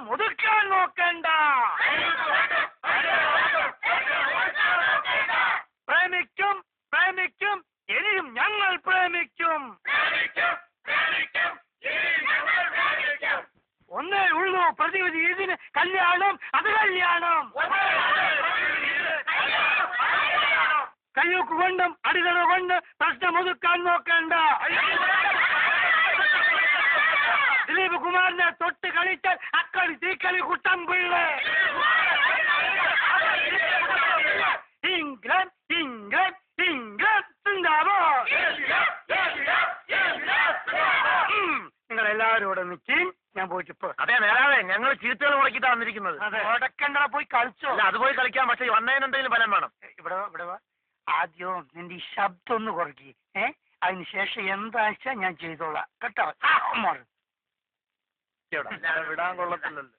പ്രശ്നം ഒതുക്കാൻ നോക്കണ്ട. പ്രേമിക്കും പ്രേമിക്കും ഇനിയും ഞങ്ങൾ പ്രേമിക്കും. ഒന്നേ ഉള്ളൂ പ്രതിവിധി, ഇതിന് കല്യാണം അത് കല്യാണം. കയ്യൂക്ക് കൊണ്ടും അടിതറ കൊണ്ട് പ്രശ്നം ഒതുക്കാൻ നോക്കണ്ട. ദിലീപ് കുമാറിനെ തൊട്ട് കളിച്ചാൽ അക്കളി തീക്കളി കുട്ടം പിള്ളേ. ഇംഗ്ലണ്ട് ഇംഗ്ലണ്ട് ഇംഗ്ലണ്ട് സിന്ദാബാദ്. നിങ്ങളെല്ലാവരും ഇവിടെ നിൽക്കും, ഞാൻ പോയിട്ട് ഇപ്പൊ. അതെ നേരാവേ, ഞങ്ങൾ ചീട്ടുകൾ മുടക്കിട്ടാ വന്നിരിക്കുന്നത്. മുടക്കണ്ട, പോയി കളിച്ചോ. അത് പോയി കളിക്കാം, പക്ഷെ വന്നതിനെന്തെങ്കിലും ഫലം വേണം. ഇവിടെ ഇവിടെ വാ. ആദ്യം നിന്റെ ഈ ശബ്ദം ഒന്ന് കുറയ്ക്ക്. അതിനുശേഷം എന്താഴ്ച ഞാൻ ചെയ്തോളാം കേട്ടോ. വിടാൻ കൊള്ളത്തില്ലല്ലോ.